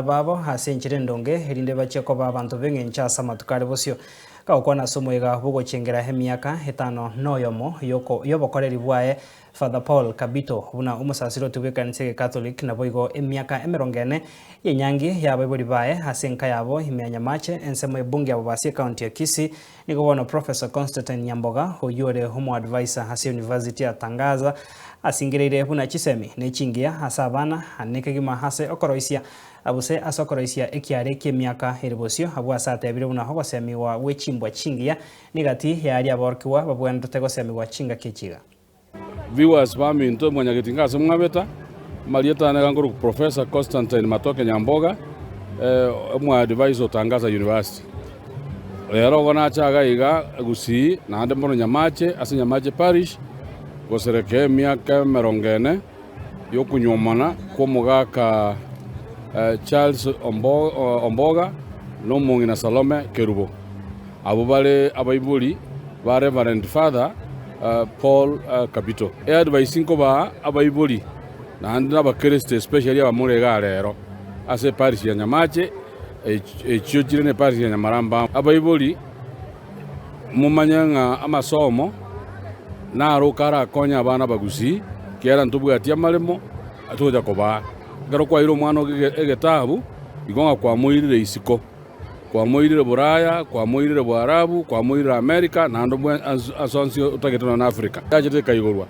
babo hase enchire ndonge erinde bacheko babantu beng'encha samatukare bosio kaokwana somoiga bugochengera emiaka 5 noyomo yobokoreri bwaye Father Paul Kabito buna umusasiroti bw'ekanisa Catholic nabo igo emiaka 40 yenyangi yabaibori baye hase nka yabo imenya mache ensemo ebunge abo basi county ya Kisii nigo bono Professor Constantine Nyamboga oyore homo advisor hase University atangaza asingireire buna chisemi nechingia asabana aneke gima hase okoroisia abuse asokoroisia ekiare kemiaka eribosio abwa asate abire buna hogosemi wa wechimbwa chingia nigati yari aborkiwa babwendete gosemi wa chinga kechiga viewers baminto mwanyagitinga semwabeta marieta neganguru Professor Constantine Matoke Nyamboga mwa advisor Tangaza University rero gona chaga iga Gusii na ande mbono Nyamache ase Nyamache parish gosereke miaka 40 yokunyomana kwa mugaka Charles Omboga no mungina Salome Kerubo abo bale abaibuli ba Reverend Father Paul Kabito advising ko ba abaibuli na andina bakriste especially abamurega rero ase parish ya Nyamache echiojire ne parish ya Nyamaramba abaibuli mumanyanga amasomo na rukara konya abana bagusi kera ntubwatia malemo atoja koba garo kwa iro mwana egetabu igonga kwa muirire isiko kwa muirire Buraya kwa muirire Bwarabu kwa muirire America na ndo asonsi utagetona na Africa yajete kayigorwa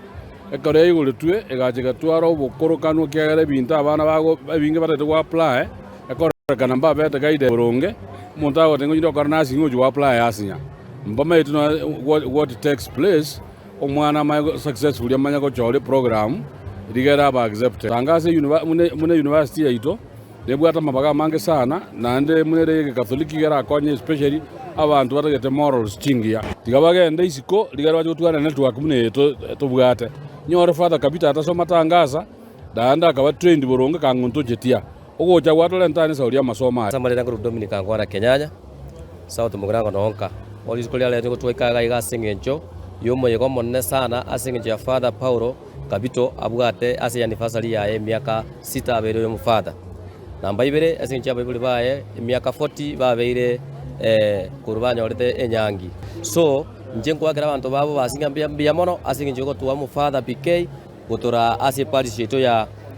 ekore igole tue egajega twaro bokorokano kyagere binta abana bago binge batete kwa apply ekore kana mbabe ta gaide boronge montago tengo nyindo karna singo ju apply asinya mbama ituna what takes place omwana ma successful yamanya ko chole program digera ba accept Tangaza mune university yaito nebwata mabaga mange sana nande munere Catholic gera akonye especially abantu batagete morals chingia tigabagende isiko ligara batutwana network mune to bwate nyore Father Kabito atasoma Tangaza danda akaba trained boronge kangunto jetia ogocha gwatole ntane sauria masoma samarira nguru Dominic Angwana Kenyanya South Mugirango nonka oli skoli ale ngo twikaga iga singencho yomo yego monne sana asingencho ya Father Paulo Kabito abwate ase anniversary ya miaka 6 abere yo mufada namba ibere asingencho abibuli baye miaka 40 babeire kurubanya orete enyangi so njengo akira abantu babo basinga mbia mono asingencho go tuwa mufada PK gutora ase parish yeto ya